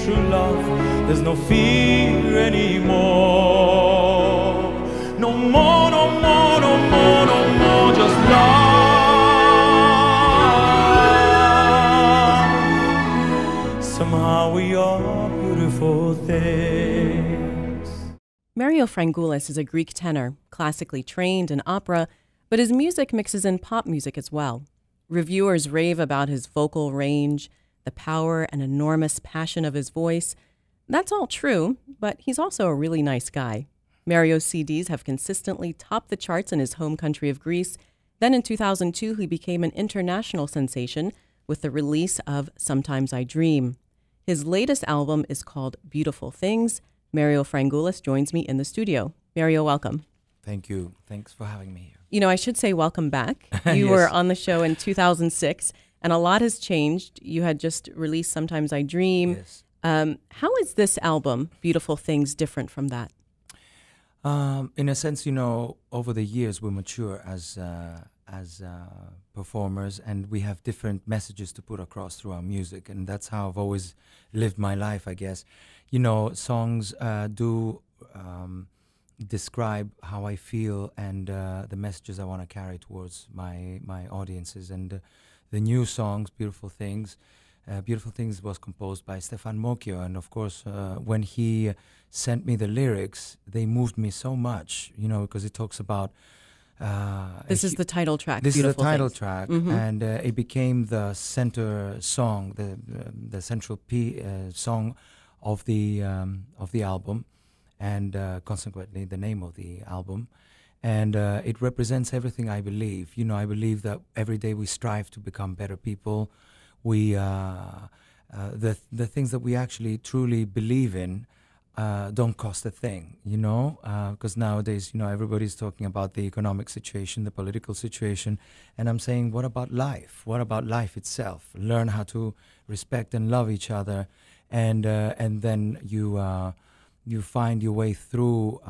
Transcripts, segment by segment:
true love. There's no fear anymore. No more, no more, no more, no more, just love. Somehow we are beautiful things. Mario Frangoulis is a Greek tenor, classically trained in opera, but his music mixes in pop music as well. Reviewers rave about his vocal range, the power and enormous passion of his voice. That's all true, but he's also a really nice guy. Mario's CDs have consistently topped the charts in his home country of Greece. Then in 2002, he became an international sensation with the release of Sometimes I Dream. His latest album is called Beautiful Things. Mario Frangoulis joins me in the studio. Mario, welcome. Thank you. Thanks for having me here. You know, I should say welcome back. You Yes. were on the show in 2006, and a lot has changed. You had just released Sometimes I Dream. Yes. How is this album, Beautiful Things, different from that? In a sense, you know, over the years we mature as performers, and we have different messages to put across through our music, and that's how I've always lived my life, I guess. You know, songs do describe how I feel and the messages I want to carry towards my audiences. And the new songs, Beautiful Things was composed by Stefan Mocchio, and of course when he sent me the lyrics, they moved me so much, you know, because it talks about This is the title track. this is the Beautiful title Things. track, Mhm. and it became the center song, the central song of the album, and consequently the name of the album. And it represents everything I believe. You know, I believe that every day we strive to become better people. We the things that we actually truly believe in don't cost a thing, you know, because nowadays, you know, everybody's talking about the economic situation, the political situation, and I'm saying, what about life? What about life itself? Learn how to respect and love each other, and then you find your way through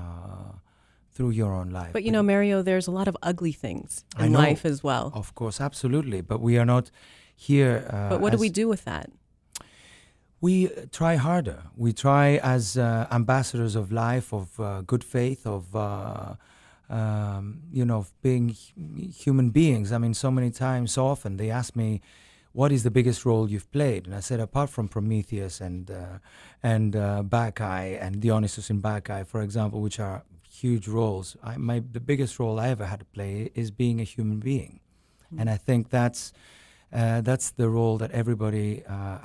your own life. But you know, Mario, there's a lot of ugly things I in know. life as well. Of course, absolutely. But we are not here. But what do we do with that? We try harder. We try as ambassadors of life, of good faith, of you know, of being human beings. I mean, so many times, so often, they ask me, "What is the biggest role you've played?" And I said, apart from Prometheus and Bacchae and Dionysus in Bacchae, for example, which are huge roles, the biggest role I ever had to play is being a human being. And I think that's the role that everybody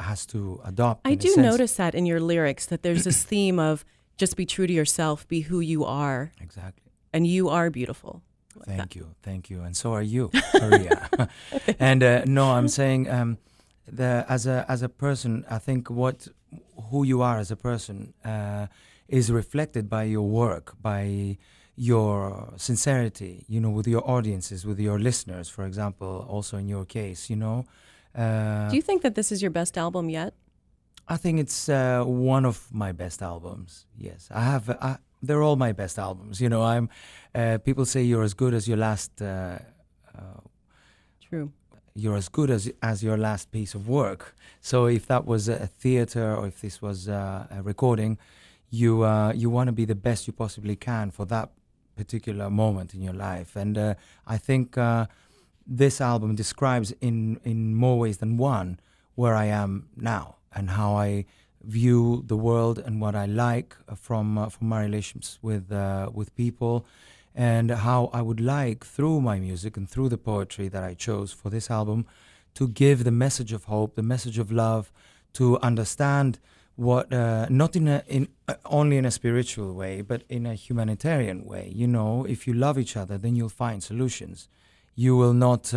has to adopt. I in a do sense. notice that in your lyrics, that there's this theme of just be true to yourself, be who you are, Exactly. and you are beautiful. Thank you, and so are you, Maria. And no, I'm saying as a person, I think who you are as a person is reflected by your work, by your sincerity, you know, with your audiences, with your listeners, for example, also in your case, you know. Do you think that this is your best album yet? I think it's one of my best albums. Yes, they're all my best albums. You know, people say you're as good as your last. True. You're as good as your last piece of work. So if that was a theater, or if this was a recording, you want to be the best you possibly can for that particular moment in your life. And I think this album describes in more ways than one where I am now and how I view the world and what I like from my relations with people, and how I would like, through my music and through the poetry that I chose for this album, to give the message of hope, the message of love, to understand what not only in a spiritual way, but in a humanitarian way. You know, if you love each other, then you'll find solutions. You will not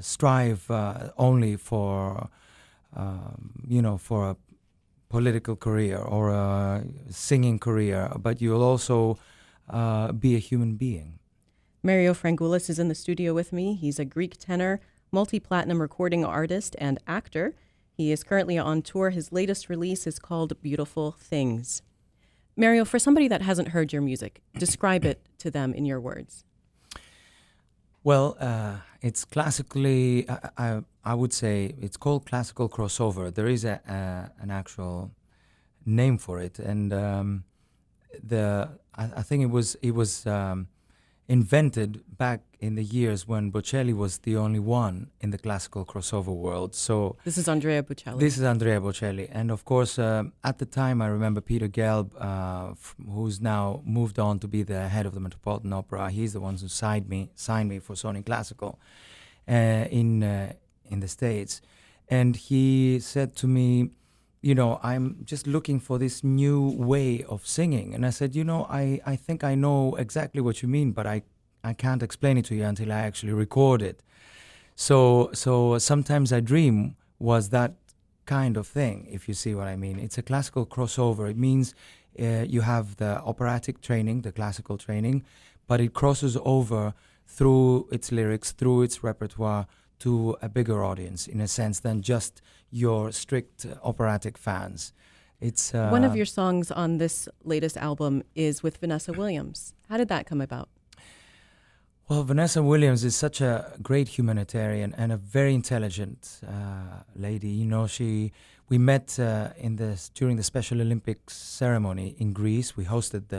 strive only for for a political career or a singing career, but you'll also be a human being. Mario Frangoulis is in the studio with me. He's a Greek tenor, multi-platinum recording artist, and actor. He is currently on tour. His latest release is called Beautiful Things. Mario, for somebody that hasn't heard your music, describe it to them in your words. Well, it's classically, I would say it's called classical crossover. There is an actual name for it, and I think it was invented back in the years when Bocelli was the only one in the classical crossover world. So This is Andrea Bocelli. this is Andrea Bocelli, and of course, at the time, I remember Peter Gelb, who's now moved on to be the head of the Metropolitan Opera. He's the one who signed me for Sony Classical in the States, and he said to me, you know, I'm just looking for this new way of singing. And I said, you know, I think I know exactly what you mean, but I can't explain it to you until I actually record it. So Sometimes I Dream was that kind of thing, if you see what I mean. It's a classical crossover. It means you have the operatic training, the classical training, but it crosses over through its lyrics, through its repertoire, to a bigger audience, in a sense, than just your strict operatic fans. It's One of your songs on this latest album is with Vanessa Williams. How did that come about? Well, Vanessa Williams is such a great humanitarian and a very intelligent lady. You know, we met during the Special Olympics ceremony in Greece. We hosted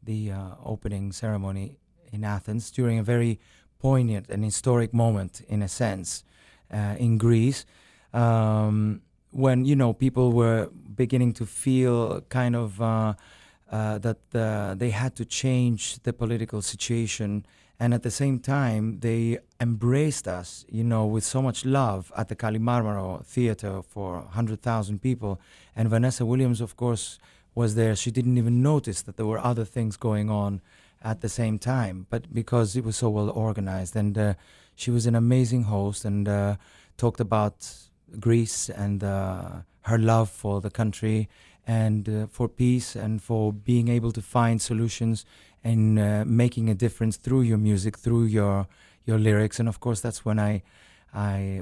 the opening ceremony in Athens during a very poignant and historic moment, in a sense, in Greece, when, you know, people were beginning to feel kind of that they had to change the political situation, and at the same time they embraced us, you know, with so much love at the Kalimarmaro Theater for 100,000 people. And Vanessa Williams, of course, was there. She didn't even notice that there were other things going on at the same time, but because it was so well organized. And she was an amazing host, and talked about Greece and her love for the country, and for peace, and for being able to find solutions and making a difference through your music, through your lyrics. And of course, that's when I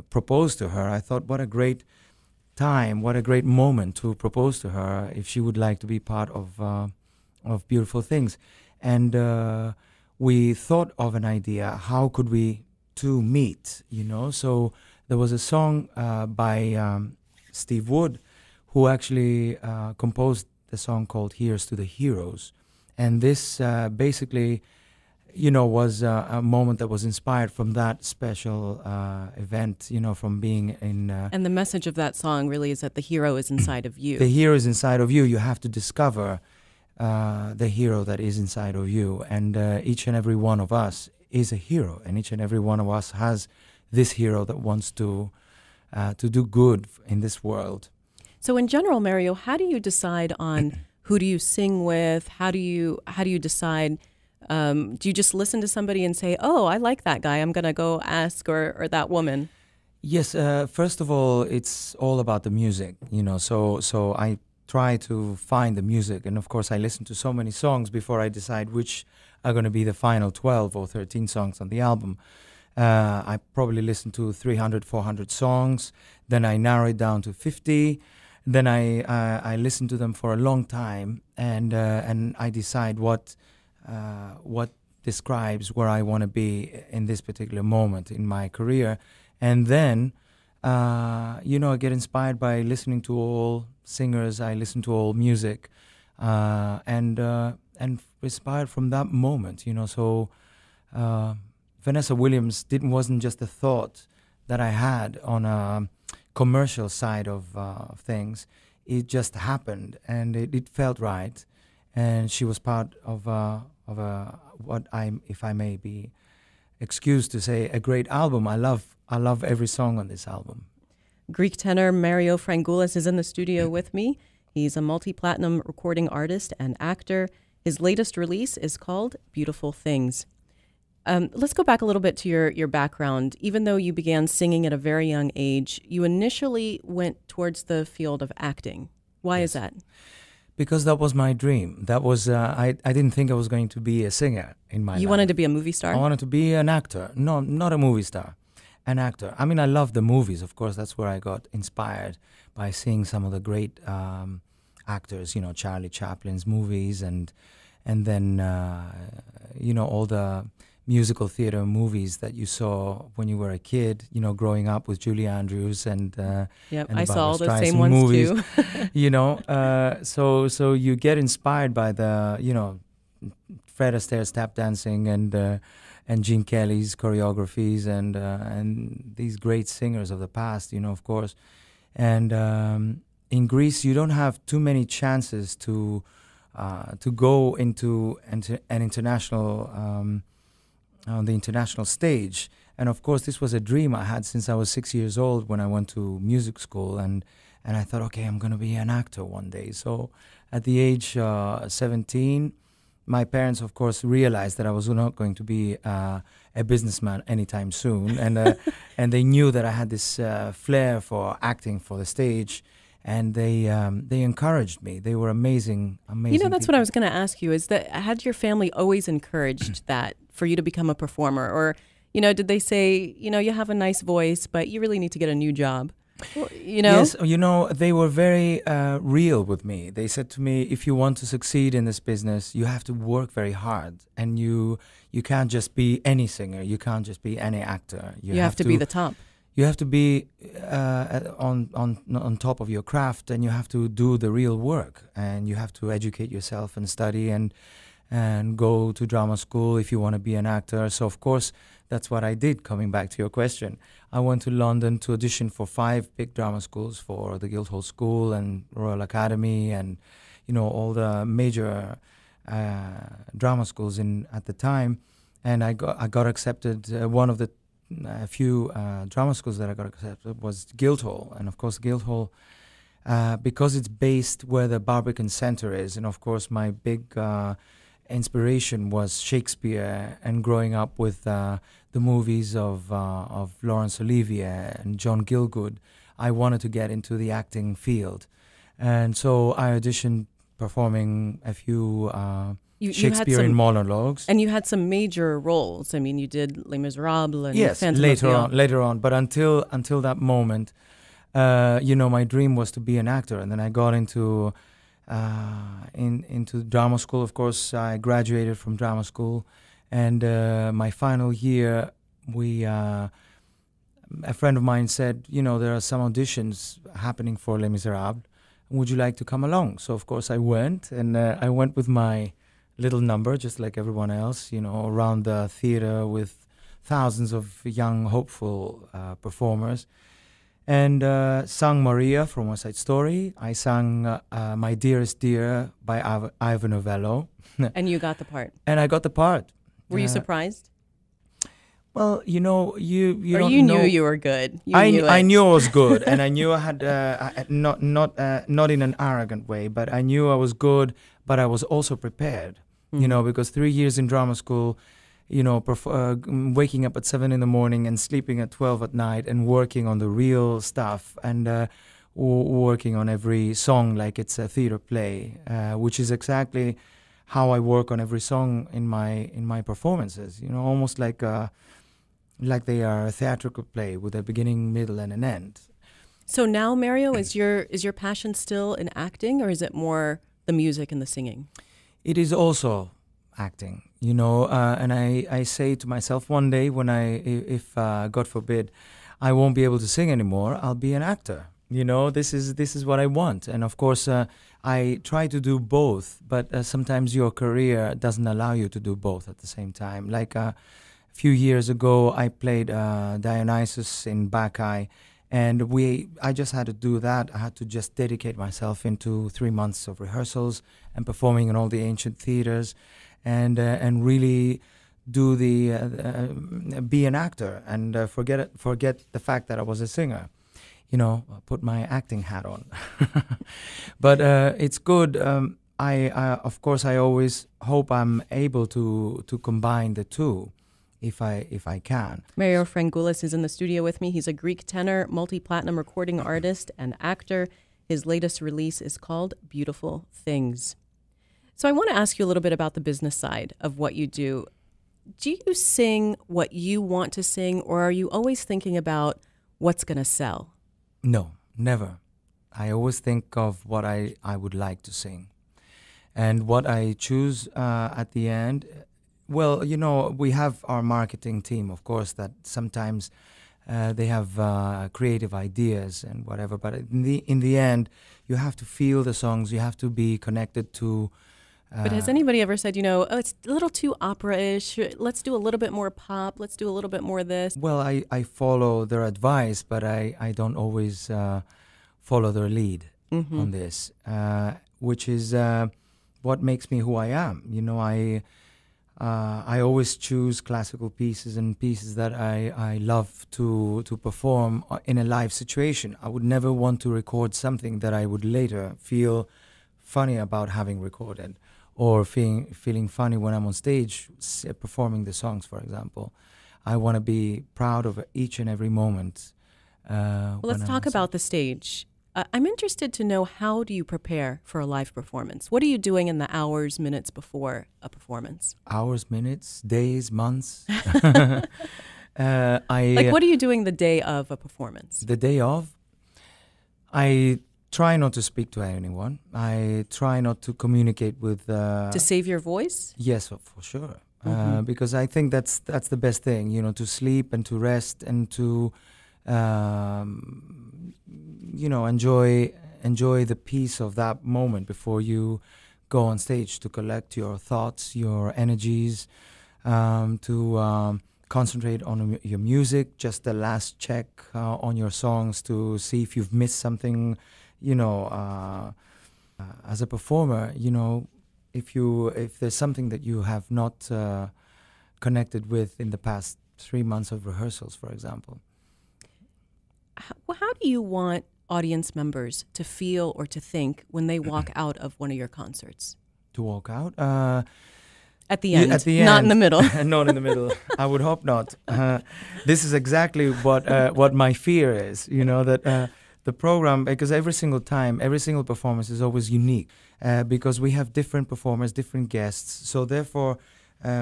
proposed to her. I thought, what a great time, what a great moment to propose to her if she would like to be part of Beautiful Things. And we thought of an idea, how could we two meet, you know? So there was a song by Steve Wood, who actually composed the song called Here's to the Heroes. And this basically, you know, was a moment that was inspired from that special event, you know, from being in... And the message of that song really is that the hero is inside of you. The hero is inside of you. You have to discover the hero that is inside of you. And each and every one of us is a hero. And each and every one of us has this hero that wants to do good in this world. So in general, Mario, how do you decide on who do you sing with? How do you decide? Do you just listen to somebody and say, "Oh, I like that guy. I'm going to go ask," or that woman? Yes. First of all, it's all about the music, you know. So I try to find the music, and of course, I listen to so many songs before I decide which are going to be the final 12 or 13 songs on the album. I probably listen to 300, 400 songs. Then I narrow it down to 50. Then I listen to them for a long time, and I decide what describes where I want to be in this particular moment in my career. And then, you know, I get inspired by listening to all singers. I listen to all music, and inspired from that moment. You know, so Vanessa Williams wasn't just a thought that I had on a commercial side of things. It just happened, and it felt right, and she was part of what if I may be excused to say, a great album. I love every song on this album. Greek tenor Mario Frangoulis is in the studio with me. He's a multi-platinum recording artist and actor. His latest release is called Beautiful Things. Let's go back a little bit to your background. Even though you began singing at a very young age, you initially went towards the field of acting. Why is that? Because that was my dream. That was I didn't think I was going to be a singer in my life. You wanted to be a movie star? I wanted to be an actor. No, not a movie star. An actor. I mean, I love the movies. Of course, that's where I got inspired by seeing some of the great actors, you know, Charlie Chaplin's movies, and then, you know, all the musical theater movies that you saw when you were a kid, growing up with Julie Andrews Yep, and I the saw Barbra all those Streisand same ones movies, too. so you get inspired by the, Fred Astaire's tap dancing and Gene Kelly's choreographies and these great singers of the past, of course. And in Greece, you don't have too many chances to go into an international on the international stage. And of course, this was a dream I had since I was 6 years old when I went to music school, and I thought, okay, I'm going to be an actor one day. So at the age 17, my parents, of course, realized that I was not going to be a businessman anytime soon, and they knew that I had this flair for acting for the stage, and they encouraged me. They were amazing. That's what I was going to ask you, is that had your family always encouraged that for you to become a performer? Or, did they say, you have a nice voice, but you really need to get a new job? Yes, they were very real with me. They said to me, if you want to succeed in this business, you have to work very hard, and you can't just be any singer. You can't just be any actor. You have to be the top. You have to be on top of your craft, and you have to do the real work, and you have to educate yourself and study and go to drama school if you want to be an actor. So of course, that's what I did. Coming back to your question, I went to London to audition for 5 big drama schools, for the Guildhall School and Royal Academy, and all the major drama schools at the time. And I got accepted. One of the few drama schools that I got accepted was Guildhall, and of course Guildhall, because it's based where the Barbican Centre is, and of course my big inspiration was Shakespeare, and growing up with the movies of Laurence Olivier and John Gielgud, I wanted to get into the acting field, and so I auditioned performing a few Shakespearean monologues. And you had some major roles. I mean, you did Les Miserables and yes, Phantom later on. But until that moment, my dream was to be an actor, and then I got into drama school. Of course, I graduated from drama school, and my final year, a friend of mine said, there are some auditions happening for Les Miserables. Would you like to come along? So of course I went, and I went with my little number, just like everyone else, around the theater with thousands of young, hopeful performers, and sang Maria from West Side Story. I sang My Dearest Dear by Ivor Novello. And you got the part. And I got the part. Were you surprised? Well, you don't know. You knew you were good. I knew I was good, and I knew I had not in an arrogant way, but I knew I was good. But I was also prepared, because 3 years in drama school, waking up at 7 a.m. and sleeping at 12 at night, and working on the real stuff, and working on every song like it's a theater play, which is exactly how I work on every song in my performances. Almost like they are a theatrical play with a beginning, middle, and an end. So now, Mario, is your passion still in acting, or is it more the music and the singing? It is also acting, and I say to myself, one day when if God forbid, I won't be able to sing anymore, I'll be an actor. This is what I want. And of course, I try to do both, but sometimes your career doesn't allow you to do both at the same time. Like a few years ago, I played Dionysus in Bacchae, and I just had to do that. I had to just dedicate myself into 3 months of rehearsals and performing in all the ancient theaters, and really do be an actor, and forget the fact that I was a singer. Put my acting hat on. But it's good. Of course, I always hope I'm able to combine the two, if I can. Mario Frangoulis is in the studio with me. He's a Greek tenor, multi-platinum recording artist, and actor. His latest release is called Beautiful Things. So I want to ask you a little bit about the business side of what you do. Do you sing what you want to sing, or are you always thinking about what's going to sell? No, never. I always think of what I would like to sing. And what I choose at the end Well, you know, we have our marketing team, of course, that sometimes they have creative ideas and whatever. But in the end, you have to feel the songs. You have to be connected to. But has anybody ever said, you know, oh, it's a little too opera-ish. Let's do a little bit more pop. Let's do a little bit more of this. Well, I follow their advice, but I don't always follow their lead on this, which is what makes me who I am. You know, I always choose classical pieces and pieces that I love to perform in a live situation. I would never want to record something that I would later feel funny about having recorded, or feeling funny when I'm on stage performing the songs, for example. I want to be proud of each and every moment. Well, let's talk about the stage. I'm interested to know, how do you prepare for a live performance? What are you doing in the hours, minutes before a performance? Hours, minutes, days, months. Like, what are you doing the day of a performance? The day of? I try not to speak to anyone. I try not to communicate with... to save your voice? Yes, for sure. Because I think that's the best thing, you know, to sleep and to rest and to... you know, enjoy the peace of that moment before you go on stage, to collect your thoughts, your energies, to concentrate on your music, just the last check on your songs to see if you've missed something, you know, as a performer, you know, if there's something that you have not connected with in the past 3 months of rehearsals, for example. How do you want audience members to feel or to think when they walk out of one of your concerts? To walk out? At the end, at the end, not in the middle. Not in the middle. I would hope not. This is exactly what my fear is, you know, that the program, because every single performance is always unique, because we have different performers, different guests. So therefore,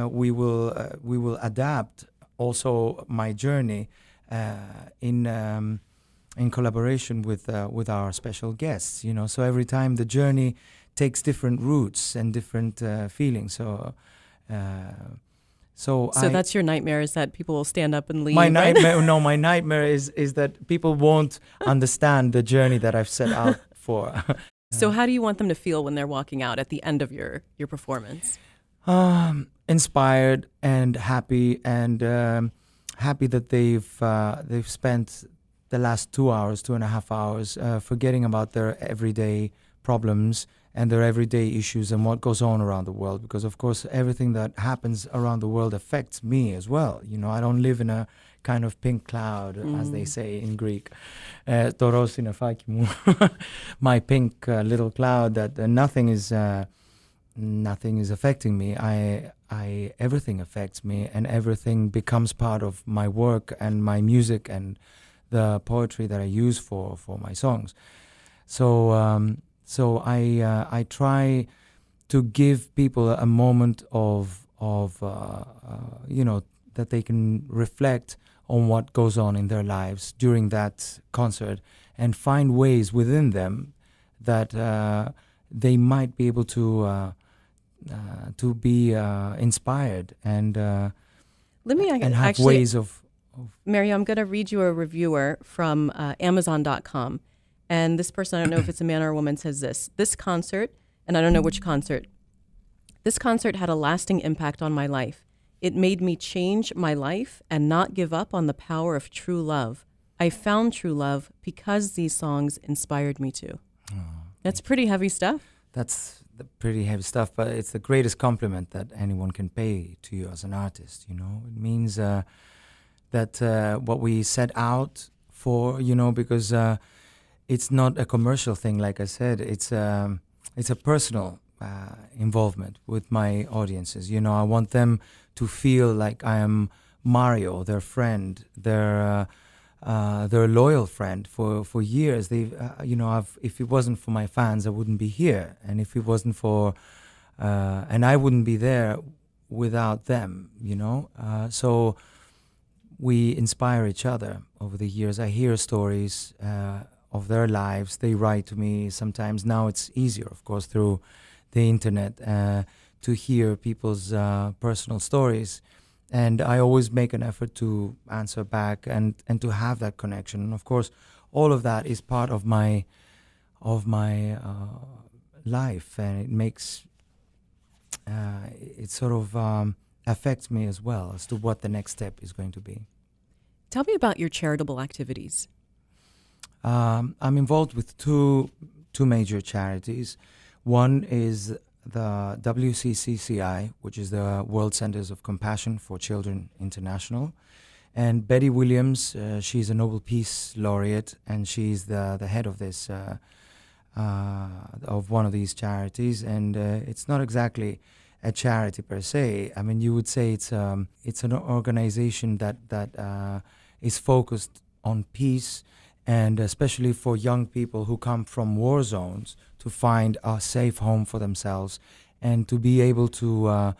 we will adapt also my journey in collaboration with our special guests, you know. So every time the journey takes different routes and different feelings. So that's your nightmare, is that people will stand up and leave? My nightmare, no, my nightmare is that people won't understand the journey that I've set out for. So how do you want them to feel when they're walking out at the end of your performance? Inspired and happy, and happy that they've spent the last 2.5 hours, forgetting about their everyday problems and their everyday issues and what goes on around the world. Because of course, everything that happens around the world affects me as well. You know, I don't live in a kind of pink cloud, as they say in Greek. To sinafaki mu, my pink little cloud that nothing is affecting me. Everything affects me, and everything becomes part of my work and my music and the poetry that I use for my songs. So I try to give people a moment of you know, that they can reflect on what goes on in their lives during that concert, and find ways within them that they might be able to be inspired and have ways of. Mario, I'm going to read you a reviewer from Amazon.com. And this person, I don't know if it's a man or a woman, says this concert, and I don't know which concert, this concert had a lasting impact on my life. It made me change my life and not give up on the power of true love. I found true love because these songs inspired me to. Oh, that's pretty heavy stuff. That's the pretty heavy stuff, but it's the greatest compliment that anyone can pay to you as an artist, you know. It means that what we set out for, you know, because it's not a commercial thing, like I said. It's a personal involvement with my audiences. You know, I want them to feel like I am Mario, their friend, their loyal friend for years. They, you know, if it wasn't for my fans, I wouldn't be here, and if it wasn't for, and I wouldn't be there without them. You know, so we inspire each other over the years. I hear stories of their lives. They write to me sometimes. Now it's easier, of course, through the internet to hear people's personal stories. And I always make an effort to answer back and to have that connection. And of course, all of that is part of my life, and it makes it sort of affects me as well as to what the next step is going to be. Tell me about your charitable activities. I'm involved with two major charities. One is the WCCCI, which is the World Centers of Compassion for Children International. And Betty Williams, she's a Nobel Peace Laureate, and she's the head of this of one of these charities. And it's not exactly a charity per se. I mean, you would say it's an organization that is focused on peace, and especially for young people who come from war zones to find a safe home for themselves and to be able to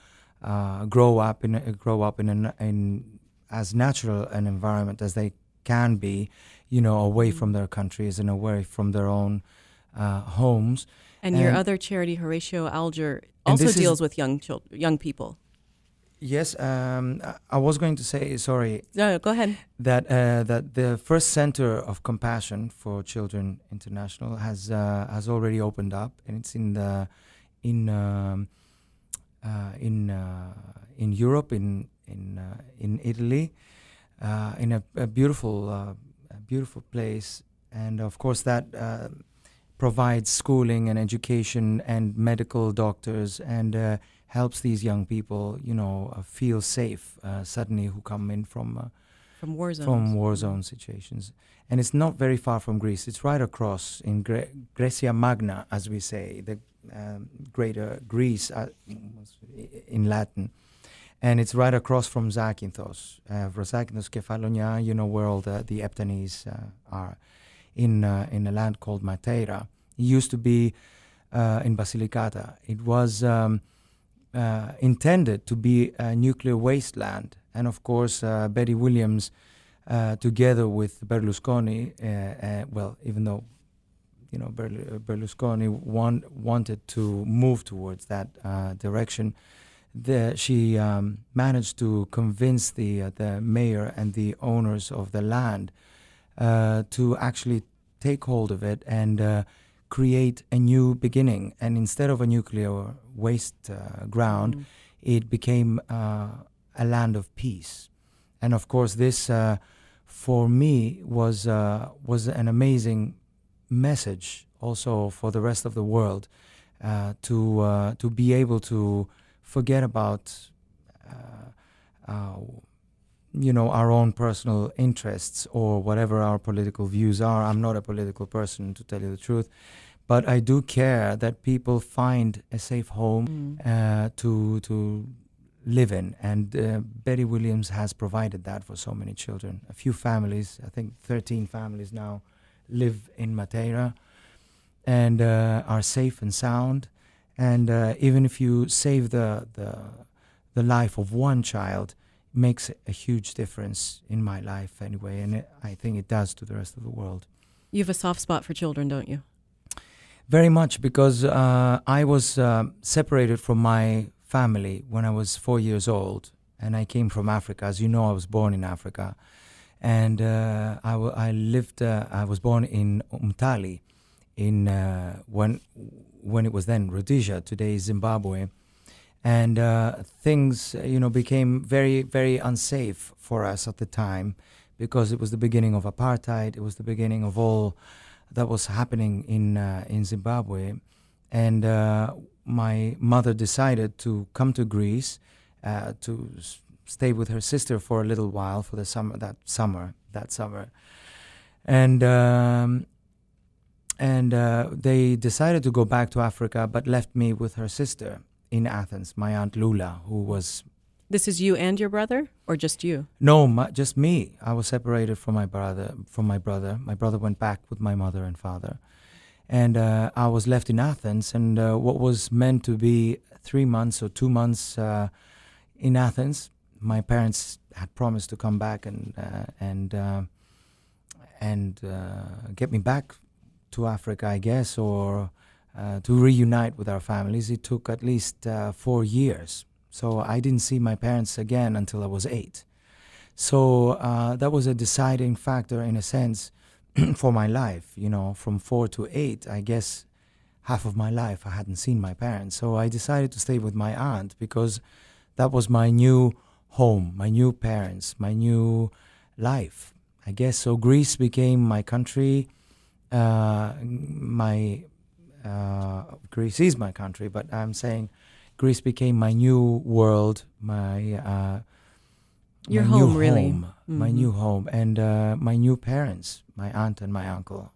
grow up in as natural an environment as they can be, away from their countries and away from their own homes. And your other charity, Horatio Alger, also deals with young people. Yes, I was going to say, sorry. No, go ahead. That the first Center of Compassion for Children International has already opened up, and it's in Europe, in Italy, in a beautiful place, and of course that provides schooling and education and medical doctors and helps these young people, feel safe suddenly who come in from war zones. From war zone situations. And it's not very far from Greece. It's right across in Graecia Magna, as we say, the greater Greece in Latin. And it's right across from Zakynthos. Zakynthos, Kefalonia, where all the Eptanes are, in a land called Matera. It used to be in Basilicata. It was intended to be a nuclear wasteland, and of course Betty Williams, together with Berlusconi, even though Berlusconi wanted to move towards that direction, she managed to convince the mayor and the owners of the land to actually take hold of it and create a new beginning. And instead of a nuclear waste ground, it became a land of peace. And of course, this for me was an amazing message also for the rest of the world, to be able to forget about our own personal interests or whatever our political views are. I'm not a political person, to tell you the truth, but I do care that people find a safe home to live in. And Betty Williams has provided that for so many children. A few families, I think 13 families now, live in Matera and are safe and sound. And even if you save the life of one child, makes a huge difference in my life anyway, and I think it does to the rest of the world. You have a soft spot for children, don't you? Very much, because I was separated from my family when I was 4 years old, and I came from Africa. As you know, I was born in Africa, and I was born in Umtali, when it was then Rhodesia, today Zimbabwe. And things, became very, very unsafe for us at the time, because it was the beginning of apartheid. It was the beginning of all that was happening in Zimbabwe. And my mother decided to come to Greece to stay with her sister for a little while for the summer. That summer, and they decided to go back to Africa, but left me with her sister in Athens, my Aunt Lula, who was... This is you and your brother, or just you? No, just me. I was separated from my brother. My brother went back with my mother and father. And I was left in Athens, and what was meant to be 3 months or 2 months in Athens, my parents had promised to come back and get me back to Africa, I guess, or to reunite with our families, it took at least 4 years. So I didn't see my parents again until I was 8. So that was a deciding factor in a sense for my life. You know, from 4 to 8, I guess half of my life I hadn't seen my parents. So I decided to stay with my aunt because that was my new home, my new parents, my new life, I guess. So Greece became my country. Greece is my country, but I'm saying Greece became my new world, Your my home, new really. home, my new home, and my new parents, my aunt and my uncle,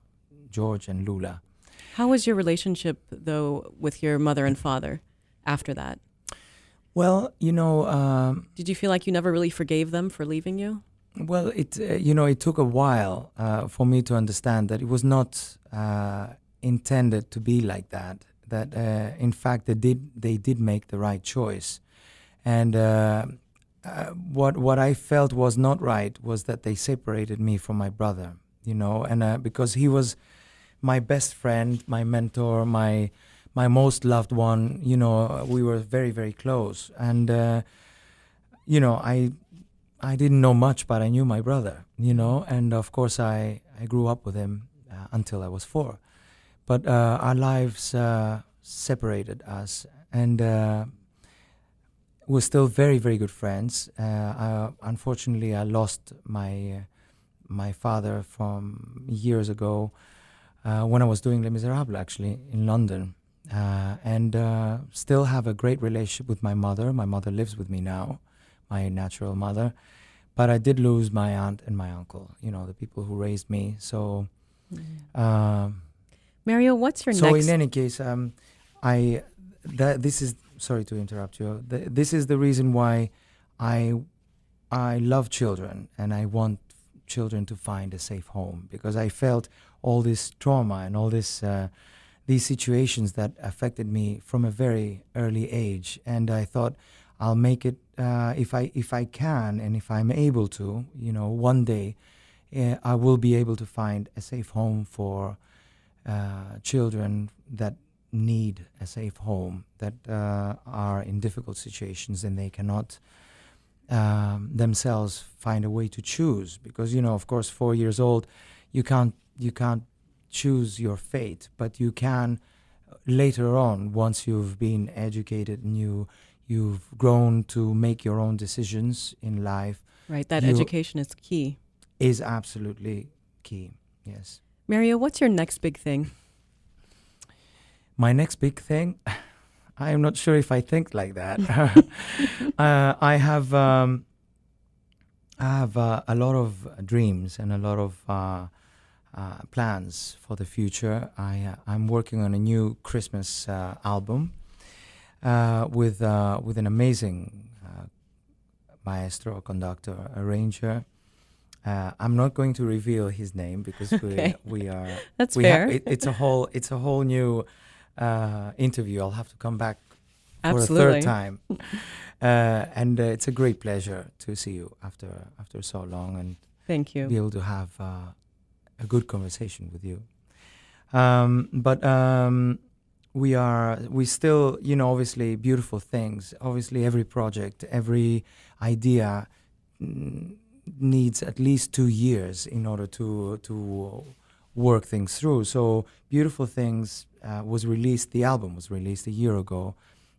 George and Lula. How was your relationship, though, with your mother and father after that? Well, you know, Did you feel like you never really forgave them for leaving you? well, it took a while for me to understand that it was not intended to be like that. That in fact they did make the right choice, and what I felt was not right was that they separated me from my brother. You know, and because he was my best friend, my mentor, my most loved one. You know, we were very, very close, and you know, I didn't know much, but I knew my brother. You know, and of course I grew up with him until I was 4. But our lives separated us, and we're still very, very good friends. Unfortunately, I lost my father from years ago when I was doing Les Miserables, actually, in London. And still have a great relationship with my mother. My mother lives with me now, my natural mother. But I did lose my aunt and my uncle, you know, the people who raised me. So, Mario, what's your so next... in any case, this is, sorry to interrupt you, this is the reason why I love children, and I want children to find a safe home, because I felt all this trauma and all this these situations that affected me from a very early age, and I thought I'll make it if I can, and if I'm able to, you know, one day I will be able to find a safe home for children that need a safe home, that are in difficult situations and they cannot themselves find a way to choose, because, you know, of course, 4 years old, you can't choose your fate, but you can later on, once you've been educated and you've grown to make your own decisions in life. Right, that education is key. Is absolutely key, yes. Mario, what's your next big thing? My next big thing? I am not sure if I think like that. I have a lot of dreams and a lot of plans for the future. I'm working on a new Christmas album with an amazing maestro, conductor, arranger. I'm not going to reveal his name because we are. That's fair. It's a whole new interview. I'll have to come back for Absolutely. a third time, and it's a great pleasure to see you after so long, and Thank you. be able to have a good conversation with you. We still, you know, obviously beautiful things. Obviously, every project, every idea needs at least 2 years in order to work things through. So Beautiful Things was released, the album was released a year ago,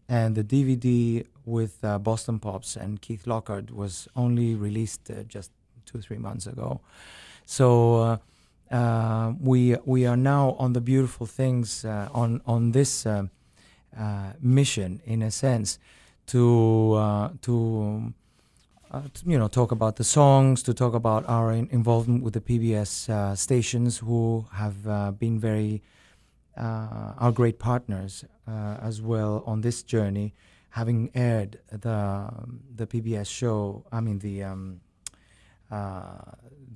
and the DVD with Boston Pops and Keith Lockhart was only released just 2-3 months ago. So we are now on the Beautiful Things, on this mission, in a sense, to you know, talk about the songs, to talk about our involvement with the PBS stations, who have been very our great partners as well on this journey, having aired the PBS show. I mean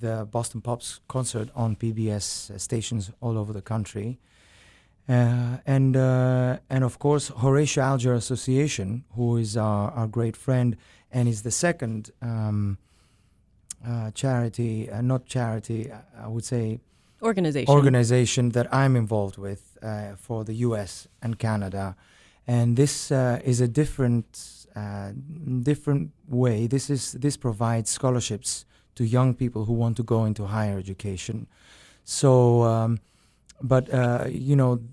the Boston Pops concert on PBS stations all over the country, and of course Horatio Alger Association, who is our great friend, and is the second charity, not charity, I would say Organization organization that I'm involved with, for the US and Canada. And this is a different way. This provides scholarships to young people who want to go into higher education. So,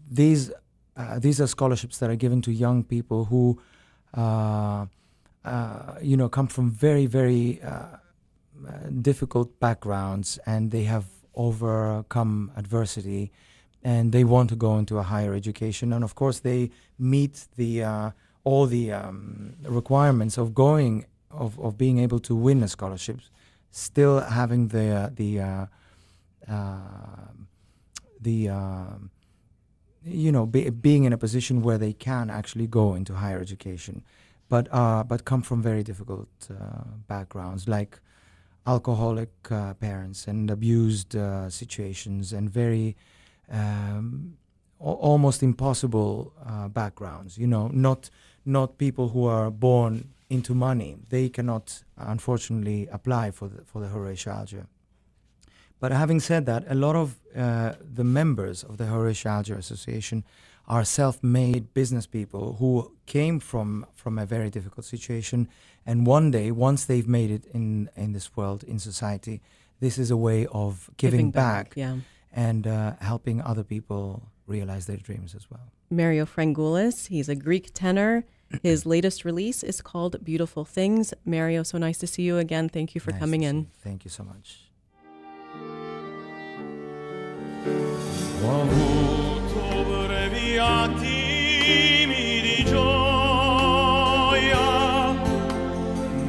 these are scholarships that are given to young people who, come from very, very difficult backgrounds, and they have overcome adversity, and they want to go into a higher education. And of course, they meet all the requirements of being able to win a scholarship, still having being in a position where they can actually go into higher education, but come from very difficult backgrounds, like alcoholic parents and abused situations, and very almost impossible backgrounds. Not people who are born into money. They cannot, unfortunately, apply for the Horace-algia. But having said that, a lot of the members of the Horace-algia Association are self-made business people who came from a very difficult situation, and one day, once they've made it in this world, in society, this is a way of giving back. Yeah. And helping other people realize their dreams as well. Mario Frangoulis, he's a Greek tenor. His latest release is called Beautiful Things. Mario, so nice to see you again. Thank you for coming in. Thank you so much. Ho avuto brevi attimi di gioia,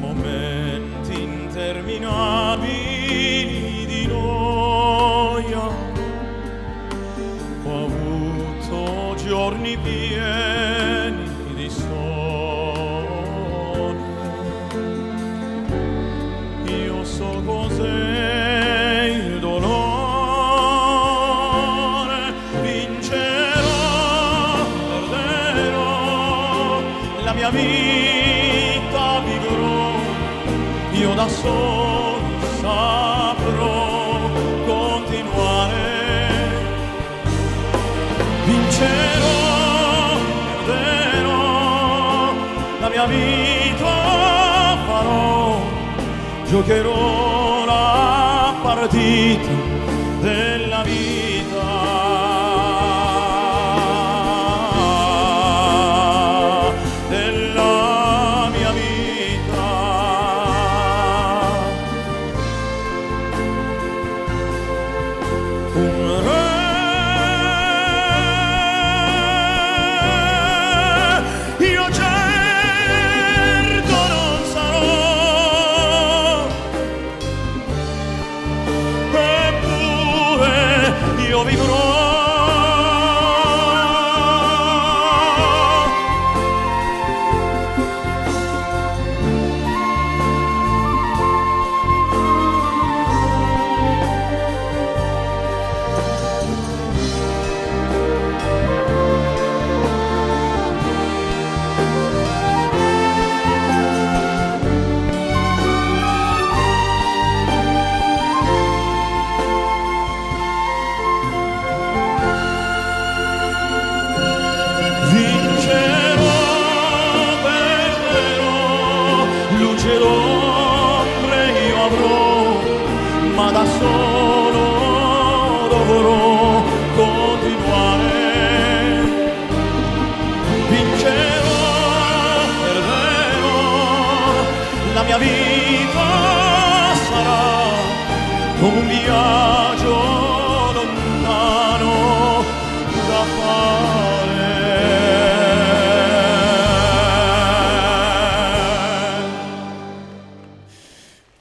momenti interminabili di noia. Ho avuto giorni pieni di sole. Io so cos'è il dolore. La mia vita vivrò, io da solo saprò continuare. Vincerò, perderò, la mia vita farò, giocherò la partita della vita. La mia vita sarà come un viaggio lontano da fare.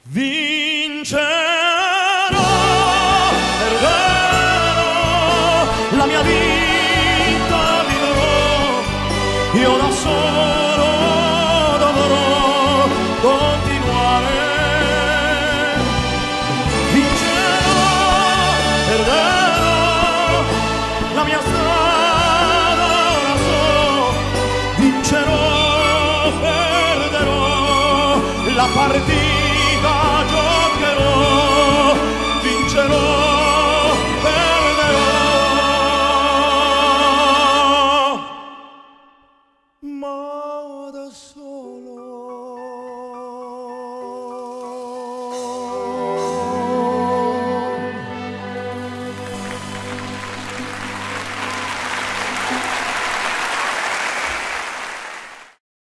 Vincerò, perderò, la mia vita vivrò, io da solo dovrò continuare. Vincerò, perderò, la mia strada ora so. Vincerò, perderò, la partita